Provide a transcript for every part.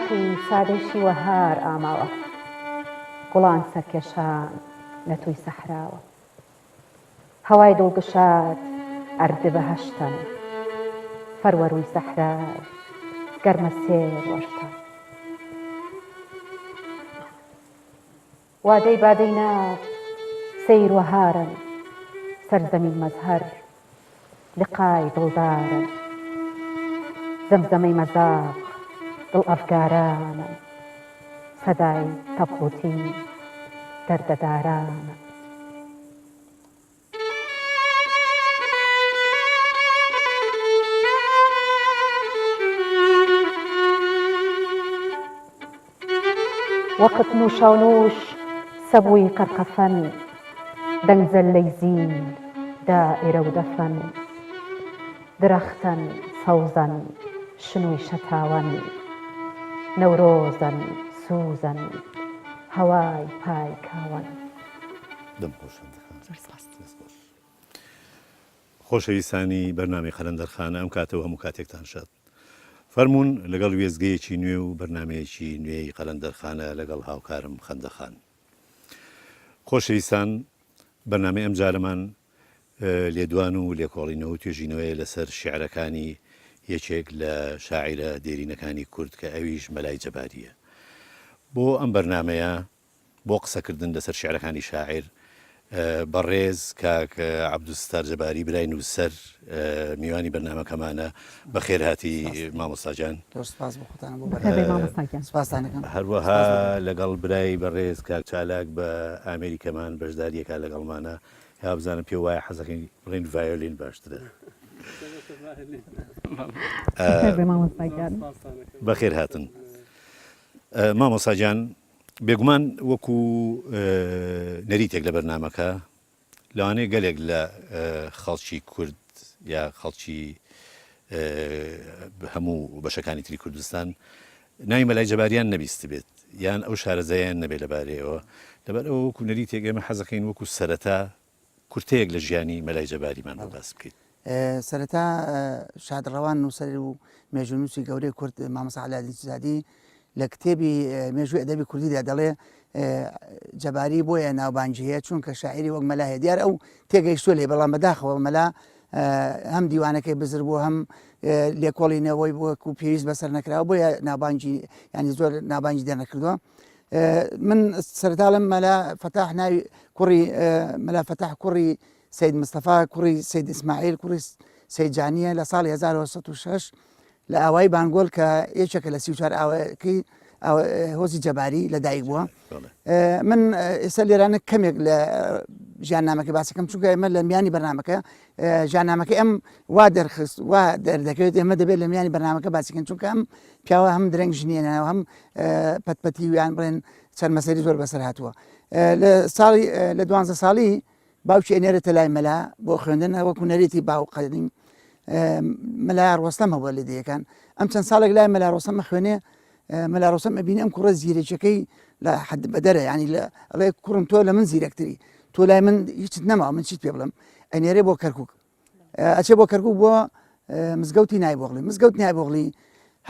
باخی سادەشی وەهار ئاماوە گوڵان سەرکێشان لە توی سەحراوە هەوای دڵگشاد ئەردە بەهەشتن فەروەرووی سەحرای گەرمە سێر وەشتە وادەی بادەی ناو سەیر وەهارن سەرزەمین مەزهەر لقای دڵدارن زەمزەمەی مەزاق دڵ ئەفگارانە سەدای تەبڵوتی دەردەدارانە وەقت نوشاونوش سەبووی قەرقەفەن دەنگزەل لەی زین دائیرە و دەفەن درەختەن سەوزەن شنووی شەتاوەن نەورۆزن سووزن هەوای پای کاوەن خۆشەویستانی بەرنامەی قەلەندەرخانە ئەم کاتەوە هەموو کاتێکتان شاد فەرموون لەگەڵ وێزگەیەکی نوێ و بەرنمەیەکی نوێی قەلەندەرخانە لەگەڵ هاوکارم خەندەخان خۆشەویستان بەرنامەی ئەم جارەمان لێدوان و لێکۆڵینەوە و توێژینەوەی لەسەر شیعرەکانی یەکێک لە شاعیرە دێرینەکانی کورد کە ئەویش مەلای جەباریە بۆ ئەم بەرنمەیە بۆ قسەکردن لەسەر شیعرەکانی شاعیر بەڕێز کاک عەبدولستار جەباری برای نووسەر میوانی بەرنامەکەمانە بەخێرهاتی مامۆستاجان هەروەها لەگەڵ برای بەڕێز کاک چالاک بە ئامێریکەمان بەشداریەکە لەگەڵمانە یا بزانم پێ وایە حەزەکەی بڵین ڤایۆلین باشترە بەخێر هاتن مامۆستاجان بێگومان وەکو نەریتێک لە بەرنامەکە لەوانەیە گەلێک لە خەڵکی کورد یا خەڵکی هەموو بەشەکانی تری کوردستان ناوی مەلای جەباریان نەبیست بێت یان ئەو شارەزاییان نەبێت لەبارەیەوە لەبەر ئەوە وەکو نەریتێک ئێمە حەزەکەین وەکو سەرەتا کورتەیەک لە ژیانی مەلای جەباریمان باس بکەیت سەرەتا شادڕەوان نووسەر و مێژوونووسی گەورەی کورد مامۆستا عەلادین زادی لە کتێبی مێژووی ئەدەبی کوردیدا دەڵێ جەباری بۆیە ناوبانجی هەیە چونکە شاعیری وەک مەلا هەیە دیار ئەو تێگەیشتووە لێ بەڵام بەداخەوە مەلا هەم دیوانەکەی بزر بووە هەم لێکۆڵینەوەی بووەکو پێویست بەسەر نەکراوە بۆیە ناوبانجی ینی زۆر ناوبانجی دەرنەکردووە من سەرەتا لەم مەلا فەتاح ناوی کوڕی مەلا فەتاح کوڕی سید مستەفا کوڕی سید ئیسماعیل کوڕی سید جانیە لە ساڵی 1906 لە ئاوای بانگۆل کە یەکێکە لە 34 ئاوەکەی هۆزی جەباری لە دایک بووە من ئێستا لێرانە کەمێک لە ژیاننامەکە باسەکەم چونکە ئێمە لە میانی بەرنامەکە ژیاننامەکە ئەم وا دەرخست وا دەردەکەوێت ئێمە دەبێت لە میانی بەرنامەکە باسیکەن چونکە ئەم پیاوە هەم درەنگ ژنیێنەوە هەم پەتپەتی ویان بڵێن چەند مەسەری زۆر بەسەر هاتووە لە 12 ساڵی باوکی ئەنێرێتە لای مەلا بۆ خوێندن وەکو نەریتی باو قەدیم مەلا ڕۆستەم هەبووە لە دەیەکان ئەم چەند ساڵێک لای مەلا ڕۆستەمە خوێنێ مەلا ڕۆستەم ئەبینی ئەم کوڕە زیرەکەی لە حەد بەدەرە ینی ئەڵێ کوڕم تۆ لە من زیرەکتری تۆ لای من هیچت نەماوە من چیت پێ بڵم ئەنێرێ بۆ کەرکووک ئەچێ بۆ کەرکووک بۆ مزگەوتی نایبۆغڵی مزگەوت نایبۆغڵی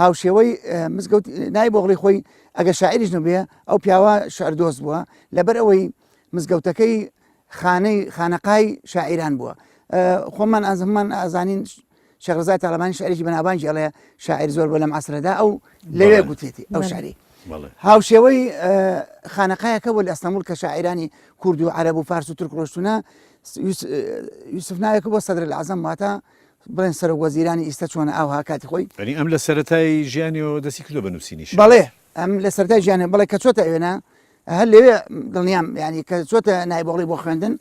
هاوشێوەی مزگەوت نایبۆغڵی خۆی ئەگە شاعریش نەبێ ئەو پیاوە شعر دۆست بووە لەبەر ئەوەی مزگەوتەکەی خانەقای شاعیران بووە خۆمان ئازمان ئازانین شەغرەزای تاڵەمانی شعرێکی بەناوبانجی ئەڵێ شاعیر زۆر بۆ لەم عەسرەدا ئەو لەوێ گوتێتی ئەو شعری هاوشێوەی خانەقایەکە بۆ لە ئەستەمبول کە شاعیرانی کورد و عەرەب و فارس و تورک ڕۆشتونە یوسف نایەکە بۆ سەدر العەزەم واتە بڵێن سەرۆک وەزیرانی ئێستا چۆنە ئاوها کاتی خۆی ئەم لە سەرەتای ژیانیەوە دەستی کردو بە نووسینیش بەڵێ ئەم لە سەرەتای ژیانێ بڵێ کە چۆتە ئێوێنە هەر لەوێ دڵنیام ینی کە چۆتە نایبۆغڵی بۆ خوێندن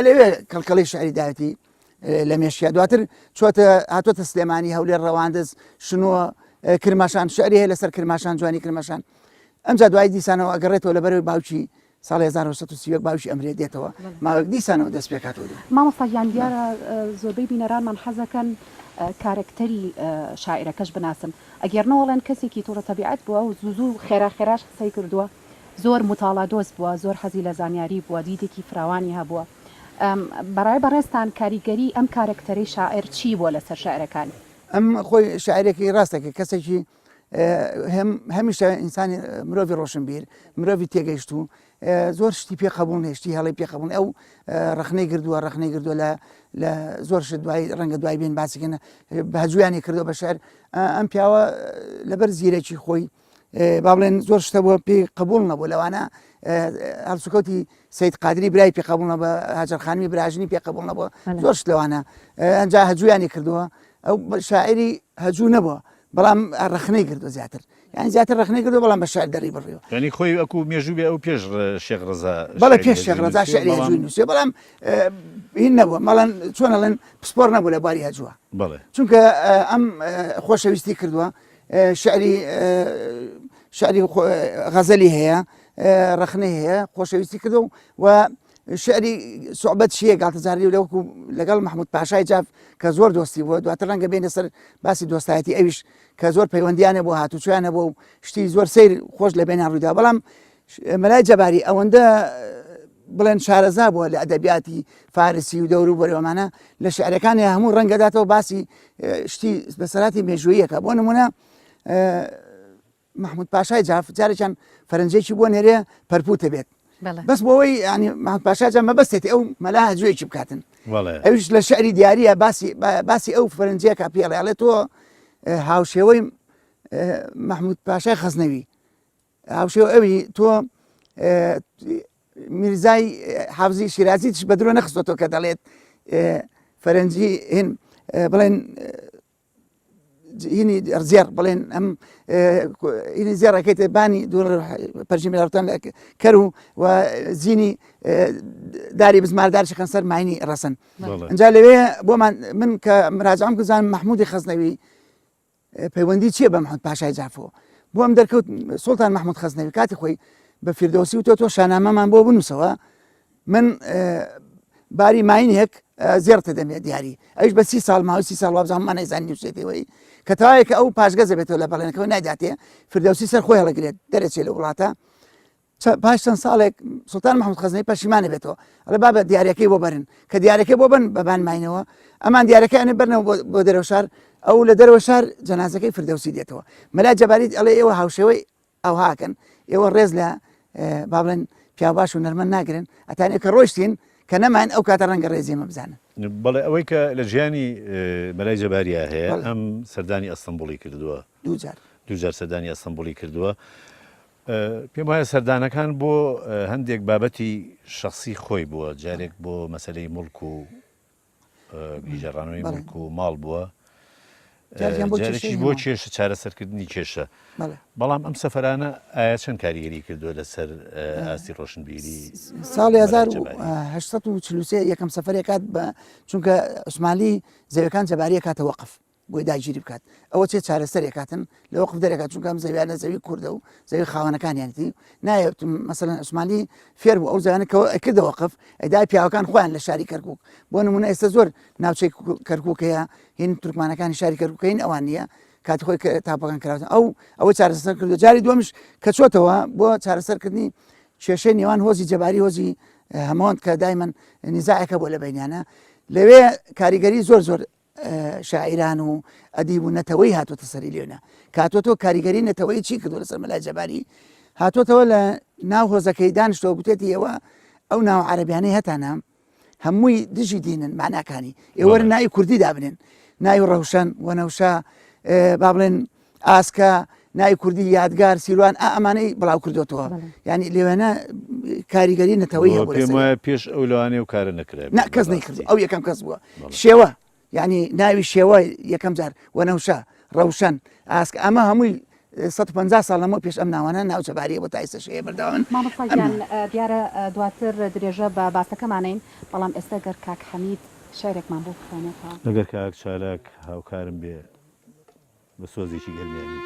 لەوێ کەڵکەڵی شعری داوەتی لە مێشیە دواتر چۆتە هاتۆتە سلێمانی هەولێر ڕەواندز شنووە کرماشان شعری هەیە لەسەر کرماشان جوانی کرماشان ئەمجا دوای دیسانەوە ئەگەڕێتەوە لەبەرەوەی باوکی ساڵی 1930 باوکی ئەمرێ دێتەوە ماوەک دیسانەوە دەست پێ کاتەوە مامۆستاگیان دیارە زۆربەی بینەرانمان حەزەکەن کارکتەری شاعیرەکەش بناسن ئەگەرنەوەڵێن کەسێکی تووڕە تەبیعەت بووە و زوو خێرا خێراش قسەی کردووە زۆر متاڵە دۆست بووە زۆر حەزی لە زانیاری بووە دیدێکی فراوانی هەبووە بەڕای بەڕێستان کاریگەری ئەم کارکتەری شاعر چی بووە لەسەر شاعرەکانی ئەم خۆی شاعرێکی ڕاستەکە کەسێکی هەمیشە ئینسانی مرۆڤی ڕۆشنبیر مرۆڤی تێگەیشت و زۆر شتی پێقبوون هێشتی هەڵی پێقبوون ئەو ڕخنەی گردووە لە زۆر دوای ڕەنگە دوای بێن باسیکەنە بەهجویانی کردو بە شار ئەم پیاوە لەبەر زیرێکی خۆی با بڵێن زۆر شتە بووە پێی قبول نەبوو لەوانە هەڵسوکەوتی سید قادری برای پێقبوون بە هاجرخانمی براژنی پێقبوون نەبووە زۆر شت لەوانە ئەنجا هەجویانی کردووە ئەو شاعری هەجوو نەبووە بەڵام ڕخنەی کردو زیاتر یعنی زیاتر ڕخنەی کردو بەڵام بە شار دەڕی بڕیەوە ینی خۆی ئەکو مێژوو بێ ئەو پێش شێخ ڕەزا بەڵێ پێش شێخ ڕەزا شعری هەجووی نووسێ بەڵام هین نەبووە مەڵەن چۆنەڵێن پسپۆر نەبوو لە باری هەجووە بەڵێ چونکە ئەم خۆشەویستی کردووە شعری غەزەلی هەیە ڕخنەی هەیە خۆشەویستی کردو و شعری سوعبەت شیە گاڵتەجاری لەوەکو لەگەڵ محمود پاشای جاف کە زۆر دۆستی بووە دواتر ڕەنگە بێنە سەر باسی دۆستایەتی ئەویش کە زۆر پەیوەندیانە بۆ هاتوچیانە بۆ و شتی زۆر سیر خۆش لە بینیان ڕوویدا بەڵام مەلای جەباری ئەوەندە بڵێن شارەزا بووە لە ئەدەبیاتی فارسی و دەور و بەرەوەمانە لە شعرەکانی هەموو ڕەنگەداتەوە باسی شتی بەسەراتی مێژوویەکە بۆ نمونە محمود پاشای جاف جارێکیان فەرەنجێکی بۆ نێرێ پەرپوتە بێت بەس بۆەوەی ینی محمود پاشا جا مەبەستێتی ئەو مەلا هەجوویەکی بکاتن ئەوش لە شعری دیاریە باسی ئەو فەرەنجەیەکە پێڵێ تۆ هاوشێوەی محمود پاشای خەزنەوی هاوشێوە ئەوی تۆ میرزای حافزی شیرازی تش بە درۆ نەخستۆ کە دەڵێت فەرەنجی هین بڵێن هینی زێر بڵێن ئەم هینی زێڕەکەیتە بانی دوور پەرژیمێرتان کەر و زیینی داری بزماردارشی خەن سەر ماینی ڕەسەن ئەجا لەوێ بۆمان من کە مراجعم گوزانم محمودی خەزنەوی پەیوەندی چییە بە محمود پاشای جافەوە بۆ ئەم دەرکەوت سوڵتان محمود خەزنەوی کاتی خۆی بە فیردەوسی و تۆ شانامەمان بۆ بنووسەوە من باری ماینێک زێرتە دەمێت دیاری ئەوش بە 30 ساڵ ماوەی 30 ساڵ وابزانمان نەیزانی نووسێتەوەی کە تەواوێکە ئەو پاشگەزە بێتەوە لە بەڵێنەکەەوە نایداتێ فردەوسی سەر خۆی هەڵەگرێت دەرەچێت لە وڵاتە پاش چەند ساڵێک سوڵتان محمود خەزنەوی پەشیمانە بێتەوە ئەڵێ با بە دیارەکەی بۆ بەرن کە دیارەکەی بۆ بن بەبان ماینەوە ئەمان دیارەکەیانێ بەرنەوە بۆ دەرەوە شار ئەو لە دەرەوە شار جەنازەکەی فردەوسی دێتەوە مەلا جەباری ئەڵێ ئێوە هاوشێوەی ئەوهاکەن ئێوە ڕێز لە با بڵێن پیاواش و نەرمەند ناگرن ئەتانێک کە ڕۆیشتین کە نەمان ئەو کاتە ڕەنگە ڕێزیمە بزانن بەڵێ ئەوەی کە لە ژیانی مەلای جەباریە هەیە ئەم سەردانی ئەستەمبوڵی کردووە دووجار سەردانی ئەستەمبوڵی کردووە پێم وایە سەردانەکان بۆ هەندێک بابەتی شخصی خۆی بووە جارێک بۆ مەسلەی مڵک و بیژەڕانەوەی مڵک و ماڵ بووە جارێکی بۆ کێشە چارەسەرکردنی کێشە بەڵام ئەم سەفەرانە ئایا چەند کاریگەری کردووە لەسەر ئاستی ڕۆشنبیری ساڵی 1940 یەکەم سەفەرێک کات بە چونکە عوسمانی زەویەکان جەباریە کاتە وەقف بۆی داگیری بکات ئەوە چێت چارەسەرێک کاتن لە وەقف دەرێکات چونکە ئەم زەویانە زەوی کوردە و زەوی خاوەنەکانیانتی نایەوێت مەسەلەن عوسمانی فێر بوو ئەو زەویانە کردە وەقف ئەدای پیاوەکان خۆیان لە شاری کەرکووک بۆ نمونە ئێستا زۆر ناوچەی کەرکووکەیە هین تورکمانەکانی شاری کەرکووکەین ئەوان نییە کاتی خۆی تاپەکان کراوە ئەوە چارەسەر کردو جاری دووەمش کە چۆتەوە بۆ چارەسەرکردنی کێشەی نێوان هۆزی جەباری هۆزی هەمەوەند کە دایمەن نیزاعەکە بۆ لە بینیانە لەوێ کاریگەری زۆر شاعران و ئەدیب و نەتەوەی هاتوۆتە سەری لێونە کاتۆتۆ کاریگەری نەتەوەی چی کردو لەسەر مەلای جەباری هاتوۆتەوە لە ناو هۆزەکەی دانیشتەوە گوتێتی ئێوە ئەو ناو عەرەبیانەی هەتانە هەمووی دژی دینن معناکانی ئێوە ناوی کوردی دابنێن ناوی ڕەوشەن وەنەوشە با بڵێن ئاسکە ناوی کوردی یادگار سیروان ئەمانەی بڵاو کردوتەوە ینی لێوێنە کاریگەری نەتەوەی پێم وایە پێش ئەو لەوانەیە و کارە نەکرێت کەس نەیکرد ئەو یەکەم کەس بووە شێوە ینی ناوی شێوە یەکەم جار وەنەوشە ڕەوشەن ئاسکە ئەمە هەمووی 150 ساڵ لەمە پێش ئەم ناوانە ناو جەباریە بۆ تایسە شەیە بەرداون مامۆستاگیان دیارە دواتر درێژە بە باسەکەمانین بەڵام ئێستا گەر کاک حەمید شعرێکمان بۆ بخوێنێتەوە ئەگەر کاک چالاک هاوکارم بێ بە سۆزێکی گەرمیانی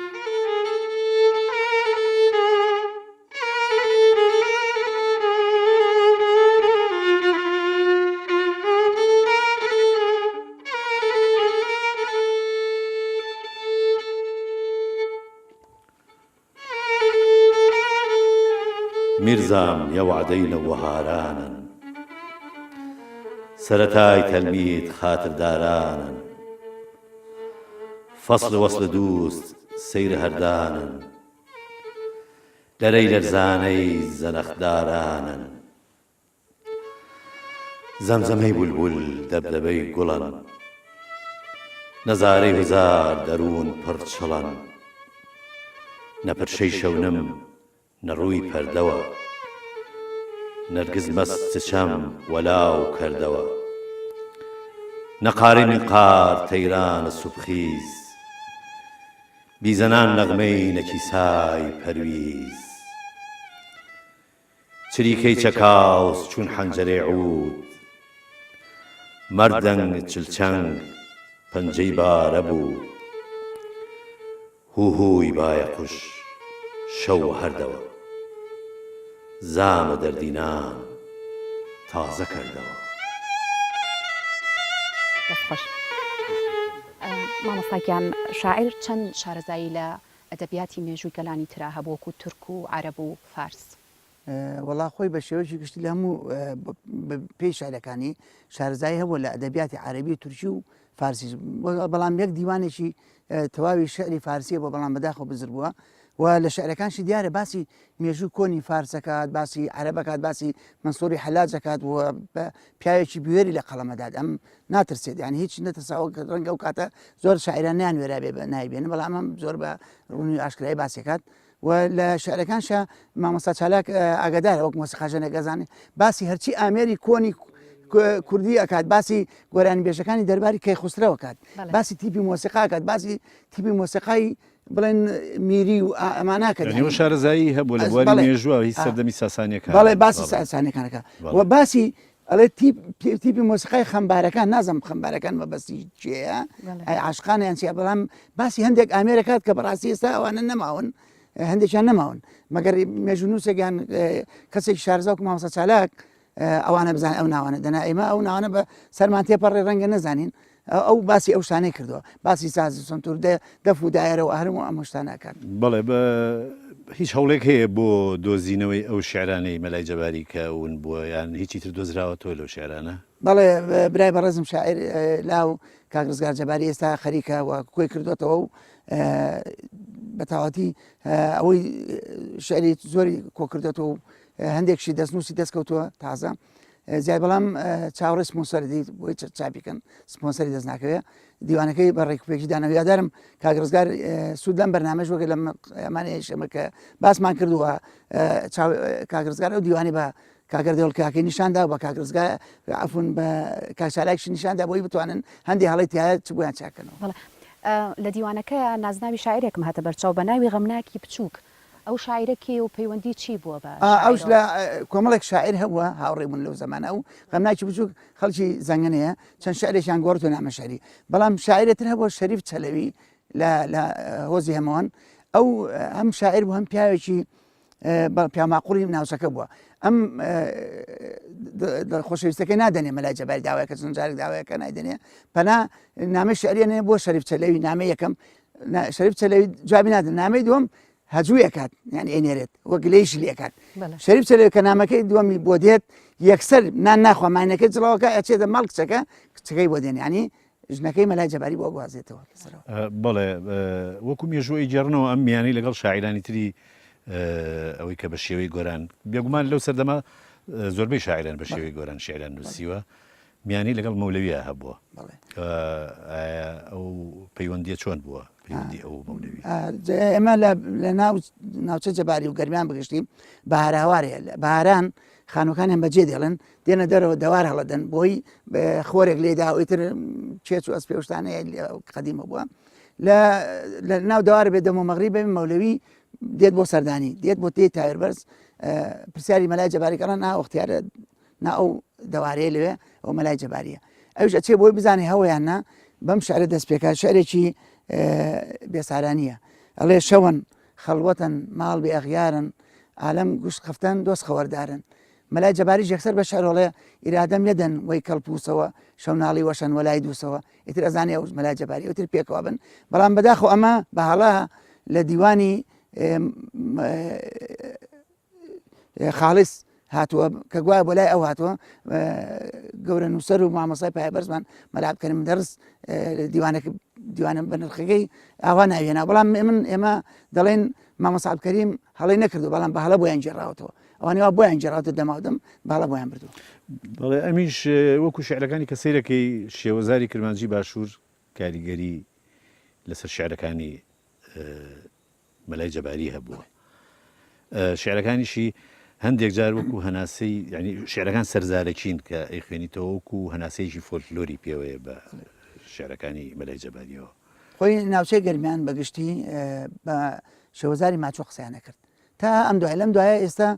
میرزام یەوعدەینە وەهارانن سەرەتای تەلمید خاتردارانن فەسڵ وەسڵ دووست سەیر هەردانن لەرەی لەرزانەی زەنەخدارانن زەمزەمەی بولبول دەبدەبەی گوڵن نەزارەی هزار دەروون پڕچڵن نەپرشەی شەونم نەڕووی پەردەوە نەرگز مەست چەم وەلاو کردەوە نەقارێنی قار تەیرانە سوبخیز بیزەنان نەغمەی نەکیسای پەرویز چریکەی چەکاوس چون حەنجەرەی عود مەردەنگ چلچەنگ پەنجەی بارە بوو هوهوی بایە قوش شەو هەردەوە زامە دەردینان تازە کردەوە. دەستخۆش. مامۆستاگیان شاعیر چەند شارەزایی لە ئەدەبیاتی مێژووی گەلانی ترا هەبوو وەکو تورک و عەرەب و فارس؟ وەڵا خۆی بە شێوەیەکی گشتی لە هەموو پێی شارەکانی شارەزایی هەبوو لە ئەدەبیاتی عەرەبی و تورکی و فارسی، بەڵام یەک دیوانێکی تەواوی شعری فارسیە بۆ بەڵام بەداخەوە بزر بووە و لە شعرەکانشی دیارە باسی مێژووی کۆنی فارسەکات، باسی عەرەبەکات، باسی منسووری حەلاجەکات و پیاوێکی بوێری لە قەڵەمەدات. ئەم ناترسێت، یعنی هیچ نەترساوە کە ڕەنگە ئەو کاتە زۆر شاعیران نانوێرا بێ نایبێنن، بەڵام ئەم زۆر بە ڕوونی ئاشکرایی باسیەکات و لە شعرەکانشە مامۆستا چالاک ئاگادارە وەک مۆسیقاژە نەگەزانێ باسی هەرچی ئامێری کۆنی کوردی ئەکات، باسی گۆرانی بێژەکانی دەرباری کەیخوسرەوە کات، باسی تیپی مۆسیقا کات، باسی تیپی مۆسیقای بڵێن میری و ئەماناکە شارەزایی هەبوو لە بواری مێژووە هیچ سەردەمی ساسانیەکان. بەڵێ باسی ساسانیەکانەکە و باسی ئەڵێ تیپی مۆسیقای خەمبارەکان نازم خەمبارەکان مەبەستی چێە عاشقانیان چیە، بەڵام باسی هەندێک ئامێرەکات کە بەڕاستی ئێستا ئەوانە نەماون، هەندێکیان نەماون، مەگەر مێژونووسێکیان کەسێکی شارەزا وەکو مامۆستا چالاک ئەوانە بزان ئەو ناوانە دەنا ئێمە ئەو ناوانە بە سەرمان تێپەڕێ ڕەنگە نەزانین، ئەو باسی ئەو شانەی کردووە، باسی سازی سنتور دەف و دایرە و هەرموو ئەم شتانەکان. بەڵێ بە هیچ هەوڵێک هەیە بۆ دۆزینەوەی ئەو شعرانەی مەلای جەباری کە اون بووە یان هیچی تر دۆزراوەتەوە لەو شعرانە؟ بەڵێ برای بەڕێزم شاعیر لاو کاک ڕزگار جەباری ئێستا خەریکە و کۆی کردوێتەوە و بەتاواتی ئەوەی شعری زۆری کۆ کردێتەوە و هەندێکشی دەستنووسی دەستکەوتووە تازە زیاد، بەڵام چاوەڕێ سپۆنسەر دیت بۆی چاپیکەن سپۆنسەری دەست ناکەوێت دیوانەکەی بە ڕێکوپێکی دانەوە. یادارم کاک ڕزگار سوود لەم بەرنامەش وەکە لە ئەمانەیە شەمە کە باسمان کردووە کاک ڕزگار ئەو دیوانی بە کاگەر دێوڵکاکەی نیشاندا و بە کاک ڕزگار عەفوون بە کاک چالاکیشی نیشاندا بۆی بتوانن هەندی هەڵی تایە چ بۆیان چاکەنەوە. لە دیوانەکە نازناوی شاعیرێکم هاتە بەرچاو بە ناوی غەمناکی بچووک، ئەو شاعیرەکی و پەیوەندی چی بووە بە ئەوش لە کۆمەڵێک شاعیر هەبووە هاوڕێ بوون لەو زەمانە و غەمناکی بچووک خەڵکی زەنگەنەیە چەند شعرێکیان گۆڕتۆ نامە شەعری، بەڵام شاعرێتر هەبووە شەریف چەلەوی لە هۆزی هەمەوان، ئەو هەم شاعیر بوو هەم پیاوێکی پیاماقوڵی ناوچەکە بووە. ئەم خۆشەویستەکەی نادەنێ مەلای جەباری داوایەکە چەند جارێک داوایەکە نایدەنێ پەنا نامەی شعریانێ بۆ شەریف چەلەوی نامەی یەکەم شەریف چەلەوی جوابی نادەن، نامەی دووەم هەجوویەکات یعنی ئێنێرێت وەک لێیش لێکات. شەریف چەلەوی کە نامەکەی دووەمی بۆ دێت یەکسەر نان ناخوا ماینەکەی جڵەوەکە ئەچێتە ماڵ کچەکە کچەکەی بۆ دێن، ینی ژنەکەی مەلای جەباری بۆ گوازێتەوە. بەڵێ وەکو مێژووی جێڕنەوە ئەم میانی لەگەڵ شاعیرانی تری ئەوەی کە بە شێوەی گۆران بێگومان لەو سەردەما زۆربەی شاعران بە شێوەی گۆران شعران نووسیوە، میانی لەگەڵ مەولەویە هەبووە، ئەو پەیوەندیە چۆن بووە پەیوەندی ئەو مەولەوی؟ ئێمە لە ناوچە جەباری و گەرمیان بگەشتیم بە هەراوارێ بەهاران خانووکانیان بەجێ دێڵن دێنە دەرەوە دەوار هەڵەدەن بۆی خۆرێک لێدا ئەوتر چێچ و ئەس پێوشتانەیە قەدیمە بووە لە ناو دەوار بێت دەمە مەغریب بێ مەولەوی دێت بۆ سەردانی دێت بۆ تێی تایربەرز پرسیاری مەلای جەباریکەڕان ناوەختیارە نا ئەو دەوارەیە لەوێ ئەو مەلای جەباریە ئەوش ئەچێ بۆی بزانێ هەوەیان نا بەم شعرە دەست پێکات شعرێکی بێسارانیە ئەڵێ شەون خەڵوەتەن ماڵ بێ ئەغیارن عالەم گوشت خەفتەن دۆست خەوەردارن. مەلای جەباری یەکسەر بە شعرۆڵێ ئیرادەم لێدەن وەی کەڵپووسەوە شەوناڵی وەشەن وەلای دووسەوە ئیتر ئەزانێ ئەو مەلای جەباری ئەوتر پێکەوە بن، بەڵام بەداخۆ ئەمە بە هەڵا لە دیوانی خاڵس هاتووە کە گوایە بۆ لای ئەو هاتووە گەورە نووسەر و مامۆسای پایە بەرزمان مەلابکەرم دەرس دیوانێک دیوانە بە نرخەکەی ئاوا ناوێنا بەڵام من ئێمە دەڵێن مامۆستا عەبدولکەریم هەڵی نەکردو بەڵام بە هەڵە بۆیان گێڕاوەتەوە ئەوانەوە بۆیان گێڕاوەتە دەماودەم بەهەڵە بۆیان بردو. بەڵێ ئەمیش وەکو شعرەکانی کە سەیرەکەی شێوەزاری کرمانجی باشوور کاریگەری لەسەر شعرەکانی مەلای جەباری هەبووە. شعرەکانیشی هەندێک جار وەکو هەناسەی ینی شعرەکان سەرزارەکین کە ئەی خوێنیتەوە وەکو هەناسەیەکی فۆلکلۆری پێوەیە بە شعرەکانی مەلای جەباریەوە. خۆی ناوچەی گەرمیان بەگشتی بە شێوەزاری ماچۆ قسەیان نەکرد تا ئەم دوای لەم دوایە ئێستا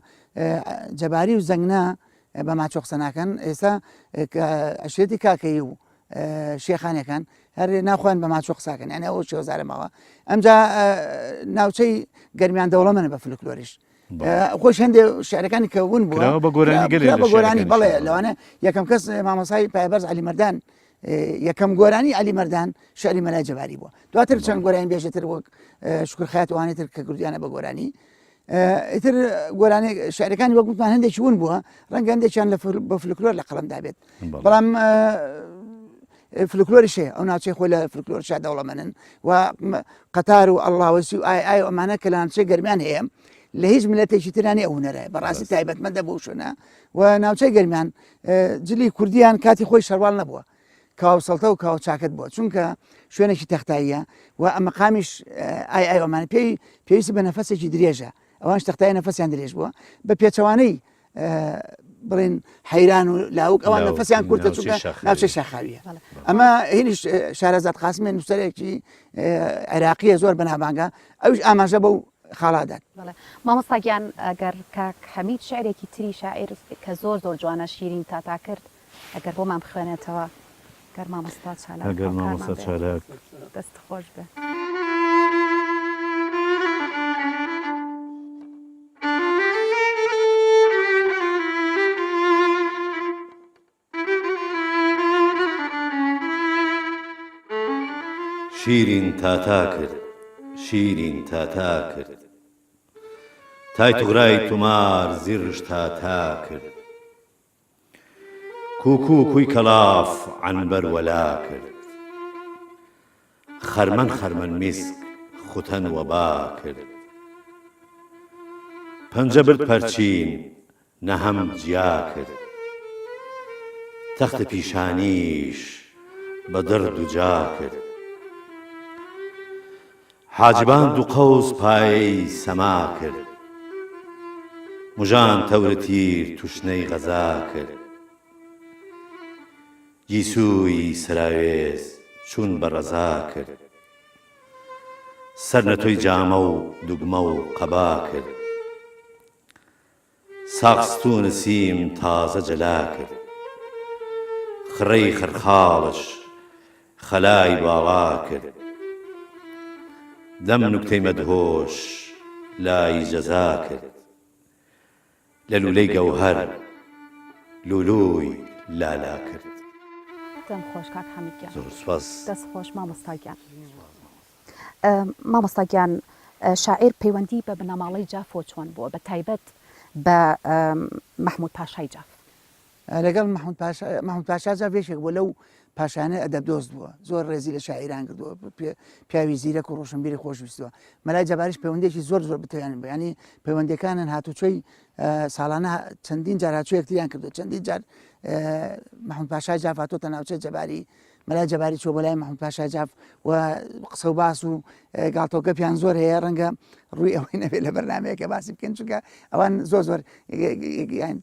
جەباری و زەنگنا بە ماچۆ قسە ناکەن ئێستا ئەشێتی کاکەی و شێخانەکان هەر ناخۆیان بە ماچۆ قساکەن یعنی ئەوە شێوەزارە ماوە ئەمجا ناوچەی گەرمیان دەوڵەمەنە بە فلکلۆریش خۆش هەندێک شعرەکانی کەون بووە بە گۆرانی بەڵێ لەوانە یەکەم کەس مامۆسای پایبەرز عەلی مەردان یەکەم گۆرانی عەلی مەردان شعری مەلای جەباری بووە دواتر چەند گۆرانی بێژێتر وەک شکر خەیات وانێتر کە گوردیانە بە گۆرانی ئیتر گۆرانی شعرەکانی وەک گوتمان هەندێکی ون بووە ڕەنگە هەندێکیان بە فلکلۆر لە قەڵەمدا بێت بەڵام فلکلۆریش هەیە ئەو ناوچەی خۆی لە فلکلۆرشا دەوڵەمەنن و قەتار و ئەڵڵاوەسی و ئای ئەمانە کە لە ناوچەی گەرمیان هەیە لە هیچ ملەتێکی ترانی ئەو هونەرە بەڕاستی تایبەتمەندە بۆ شوێنە و ناوچەی گەرمیان جلی کوردیان کاتی خۆی شەروال نەبووە کاو سەڵتە و کاو چاکت بووە چونکە شوێنێکی تەختاییە و ئەمە قامیش ئای ئەومانە پێویستی بە نەفەسێکی درێژە ئەوانش تەختای نەفەسیان درێژ بووە بە پێچەوانەی بڵێن حەیران و لاوک ئەوان نەفەسیان کورتە چونکە ناوچەی شاخاویە ئەمە هینیش شارەزاد قاسمێ نووسەرێکی عێراقیە زۆر بەنابانگە ئەوش ئاماژە بەو خاڵادات مامۆستاگیان ئەگەر کاک حەمید شعرێکی تری شاعیر کە زۆر جوانە شیرین تاتا کرد ئەگەر بۆمان بخوێنێتەوە گەر مامۆستا چالاک دەست خۆش بێ. شیرین تاتا کرد شیرین تاتا کرد تای توغرای تومار زیرش تاتا کرد کوکو کوی کەڵاف عنبەر وەلا کرد خەرمەن میسک خوتەن وەبا کرد پەنجە برد پەرچین نەهەم جیا کرد تەختە پیشانیش بە دڕد و جا کرد حاجبان دوو قەوس پایەی سەما کرد موژان تەورە تیر توشنەی غەزا کرد گیسووی سەراوێز چوون بە ڕەزا کرد سەر نەتۆی جامە و دوگمە و قەبا کرد ساقستوو نسیم تازە جەلا کرد خڕەی خەرخاڵش خەلای باڵا کرد دەم نوکتەی مەدهۆش لای جەزا کرد لە لولەی گەوهەر لولوی لالا کرد. دەم خۆش کاک حەمیدگیان زۆر سوپاس دەست خۆش مامۆستاگیان شاعیر پەیوەندی بە بنەماڵەی جافۆ چۆن بووە بە تایبەت بە مەحموود پاشای جاف لەگەڵ مەحموود پاشا جاف یەکێک بووە لەو پاشانە ئەدەب دۆست بووە زۆر ڕێزی لە شاعیران کردووە پیاوی زیرەک و ڕۆشنبیری خۆشویستەوە مەلای جەباریش پەیوەندێکی زۆر بتوانن بە ینی پەیوەندەکانن هاتوچۆی ساڵانە چەندین جار هاتوچۆ یەکتریان کردو چەندین جار مەحموود پاشا جاف هاتۆتە ناوچە جەباری مەلای جەباری چۆ بە لای مەحموود پاشا جاف و قسە و باس و گاڵتۆگەپیان زۆر هەیە ڕەنگە ڕووی ئەوەی نەبێت لە بەرنامەیەکە باسی بکەن چونکە ئەوان زۆر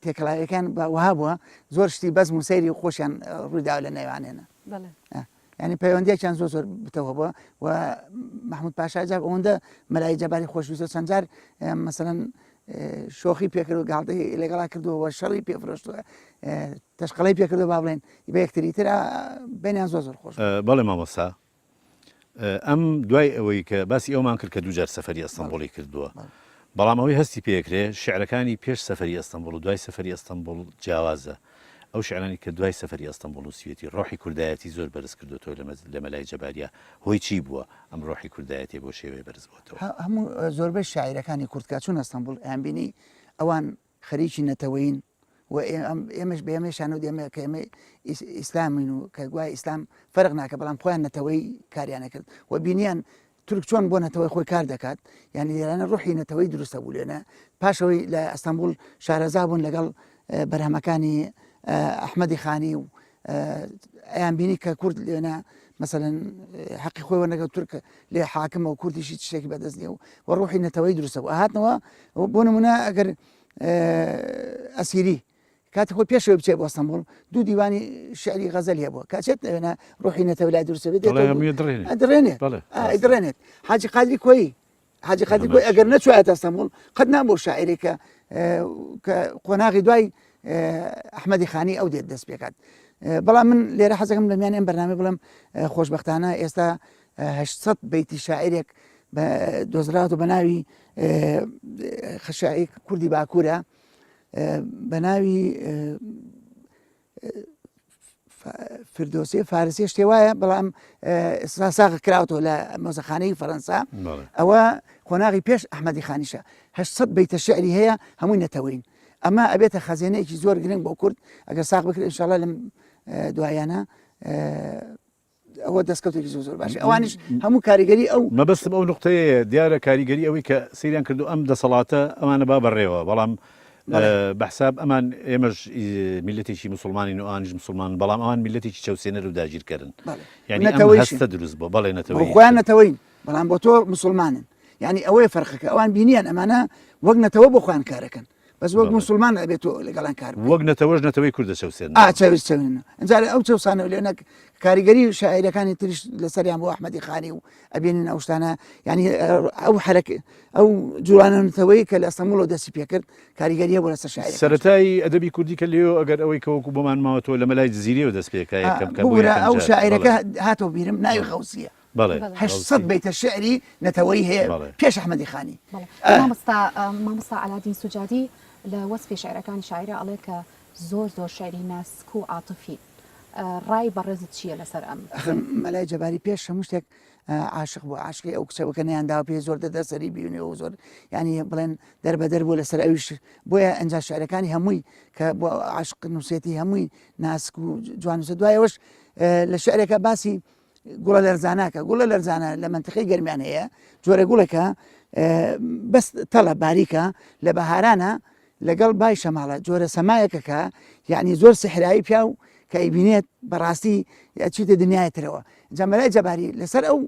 تێکەڵاویەکان وها بووە زۆر شتی بەزم و سەیری خۆشیان ڕوویداوە لە نێوانێنە ینی پەیوەندیەکیان زۆر بتەوە بووە و مەحموود پاشا جاف ئەوەندە مەلای جەباری خۆشویستە چەند جار مەسەڵەن شۆخی پێکردو گاڵتەی لەگەڵا کردووە شەڕی پێفرۆشتووە تەشقەڵی پێکردو با بڵێن بە یەکتری ترە بینیان زۆر خۆش بەڵێ مامۆستا ئەم دوای ئەوەی کە باسی ئەومان کرد کە دووجار سەفەری ئەستەمبوڵی کردووە بەڵام ئەوەی هەستی پێکرێ شعرەکانی پێش سەفەری ئەستەمبوڵ و دوای سەفەری ئەستەمبوڵ جیاوازە ئەو شعرانی کە دوای سەفەری ئەستەمبوڵ و سوێتی ڕۆحی کوردایەتی زۆر بەرز کردوتەوە لە مەلای جەباریە هۆی چی بووە ئەم ڕۆحی کوردایەتی بۆ شێوەیە بەرز بووەوە هەموو زۆربەی شاعیرەکانی کوردکە چوون ئەستەمبوڵ ئەیان بینی ئەوان خەریکی نەتەوەین و ئێمەش بێمەشان و دێمە کە ئێمە ئیسلامین و کە گوای ئیسلام فەرق ناکە بەڵام خۆیان نەتەوەی کاریانە کرد و بینیان تورک چۆن بۆ نەتەوەی خۆی کار دەکات یعنی لێرانە ڕوحی نەتەوەی دروستە بوو لێنە پاشەوەی لە ئەستەمبول شارەزا بوون لەگەڵ بەرهەمەکانی ئەحمەدی خانی و ئەیان بینی کە کورد لێنە مثلەن حەقی خۆی وەرنەگە تورکە لێ حاکمە و کوردیشی شتێکی بەدەست نیە و ڕوحی نەتەوەی دروستە بوو هاتنەوە بۆ نمونە ئەگەر ئەسیری کاتی خۆی پێشەوە بچێت بۆ ئەستەمبول دوو دیوانی شعری غەزەل هەبووە کاچێت لەوێنە ڕوحی نەتەوەی لای دروستە بێت دڕێنێت حاجی قادری کۆیی حاجی قادری کۆی ئەگەر نەچوایەت ئەستەمبول قەت نابۆ شاعری کە قۆناغی دوای ئەحمەدی خانی ئەو دێت دەست پێکات بەڵام من لێرە حەزەکەم لەمیان ئەم بەرنامە بڵم خۆشبەختانە ئێستا 800 بەیتی شاعرێک دۆزراوە بە ناوی خەشاعی کوردی باکوورە بە ناوی فردۆسی فارسی شتێ وایە بەڵام ساغ کراوەوە لە مۆزەخانەی فەرەنسا ئەوە قۆناغی پێش ئەحمەدی خانیشە 800 بەیتە شعری هەیە هەمووی نەتەوەین ئەمە ئەبێتە خەزێنەیەکی زۆر گرنگ بۆ کورد ئەگەر ساغ بکرێت ئینشاڵڵا لەم دوایانە ئەوە دەستکەوتێکی زۆر باش ئەوانش هەموو کاریگەری ئەو مەبەستم ئەو نقطەیە دیارە کاریگەری ئەوەی کە سەیریان کردو ئەم دەسەڵاتە ئەمانە با بەڕێوە بەڵام بەحساب ئەمان ئێمەش میلەتێکی مسلمانی و ئانیش مسلمان بەڵام ئەوان میلەتێکی چەوسێنەر و داگیرکردن یعنی هەستە دروست بۆ بەڵێ نەتەوەی خۆیان نەتەوەین بەڵام بۆ تۆ مسلمانن یعنی ئەوەیە فەرقەکە ئەوان بینیان ئەمانە وەک نەتەوە بۆ خۆیان کارەکەن بەس وەک مسلمان ئەبێت تۆ لەگەڵان کار وەک نەتەوەش نەتەوەی کوردە چەوسێن چاویستچەوێنە ئەنجار ئەو چەوسانە لێنە کاریگەری شاعیرەکانی تریش لەسەریان بۆ ئەحمەدی خانی و ئەبێنن ئەو شتانە ینی ئەو حرەک ئەو جوڵانەتەوەی کە لە ئەستەمبوڵەوە دەستی پێکرد کاریگەریە بۆ لەسەر شاعیر سەرەتایی ئەدەبی کوردی کە لێو ئەگەر ئەوەی کەوەکو بۆمان ماوەتەوە لە مەلای جزیرەوە دەست پێکایە ئەو شاعیرەکە هاتەوە بیرم ناوی خەوسیە 800 بەیتە شعری نەتەوەی هەیە پێش ئەحمەدی خانی مامۆستا علادین سوجادی لە وەسفی شاعرەکانی شاعرە ئەڵێ کە زۆر شعری ناسک و عاتفی ڕای بەڕێزت چییە لەسەر ئەم مەلای جەباری پێش هەموو شتێک عاشق بوو عاشقی ئەو کچەوەکە نەیانداوە پێ زۆر دەدەسەری بیونێەوە زۆر ینی بڵێن دەربەدەر بوو لەسەر ئەویش بۆیە ئەنج شعرەکانی هەمووی کە بۆ عاشق نووسێتی هەمووی ناسک و جوانوسە دوایەوەش لە شعرێکە باسی گوڵە لەرزاناکە گوڵە لەرزانە لە منتیقی گەرمیان هەیە جۆرە گوڵەکە بەس تەڵە باریکە لە بەهارانە لەگەڵ بای شەماڵە جۆرە سەمایەکەکە یعنی زۆر سحرایی پیا و کە ئیبینێت بەڕاستی چیتە دنیایەترەوە جەمەلای جەباری لەسەر ئەو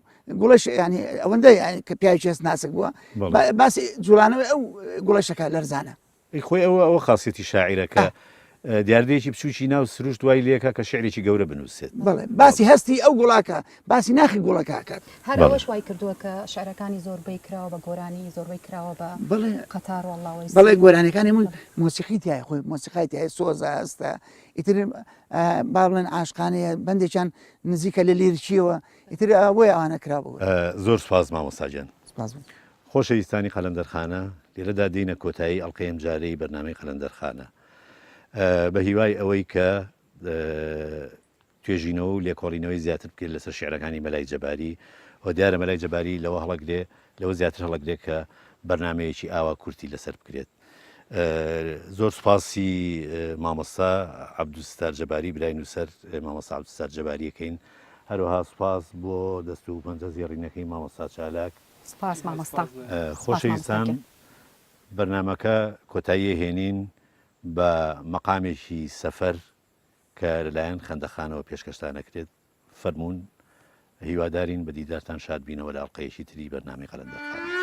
گوڵەش ینی ئەوەندە کە پیاوی چێست ناسک بووە باسی جوڵانەوەی ئەو گوڵەشەکە لەرزانە خۆی ئەوە خاصیەتی شاعیرەکە دیاردەیەکی بچوکی ناو سروش دوای لێکە کە شعرێکی گەورە بنووسێت بڵێ باسی هەستی ئەو گوڵاکە باسی ناخی گوڵەکەکات هەر ئەوەش وای کردووە کە شعرەکانی زۆربەی کراوە بە گۆرانی زۆربەی کراوە بە قەتار وەڵڵاوی بەڵێ گۆرانەکانی من مۆسیقیتیای خۆی مۆسیقایەتی سۆزە هەستە ئیتر با بڵێن عاشقانەیە بەندێکیان نزیکە لە لیرچیەوە ئیتر بۆی ئەوانە کرابوو زۆر سپاس مامۆستاجان خۆشەویستانی قەلەندەرخانە لێرەدا دێنە کۆتایی ئەڵقەی ئەم جارەی بەرنامەی قەلەندەرخانە بە هیوای ئەوەی کە توێژینەوە و لێکۆڵینەوەی زیاتر بکرێت لەسەر شعرەکانی مەلای جەباری و دیارە مەلای جەباری لەوە هەڵەگرێ لەوە زیاتر هەڵەگرێت کە بەرنمەیەکی ئاوا کورتی لەسەر بکرێت زۆر سپاسی مامۆستا عەبدولستار جەباری برای نووسەر مامۆستا عەبدولستار جەباریەکەین هەروەها سپاس بۆ دەست و پەنجە زێڕینەکەی مامۆستا چالاک سپاس مامۆستا خۆشەویستان بەرنمەکە کۆتایی هێنین بە مەقامێکی سەفەر کە لەلایەن خەندەخانەوە پێشکەشتان نەکرێت فەرمونون هیوادارین بە دیدارتان شاد بینەوە لە ئەڵقەیەکی تری بەرنامەی قەلەندەرخانە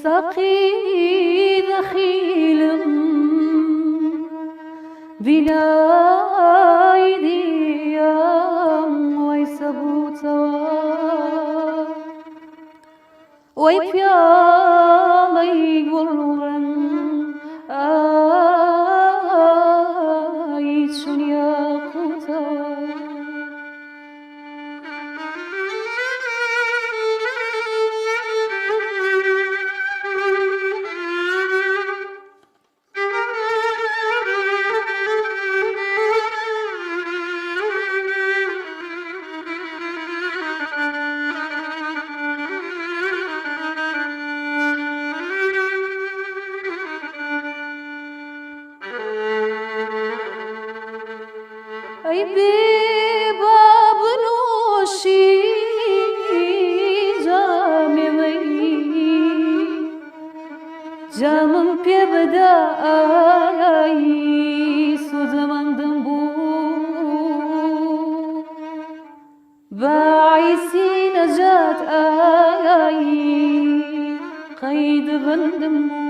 سقي دخيل بنايدي ويسبوتوا ويبيالي قرن آيتشن ياقوتا بباب نوشی جامم پێ بەدایی سوزەمەندم بوو باعیسی نەجات ئایی قەید بەندم بوو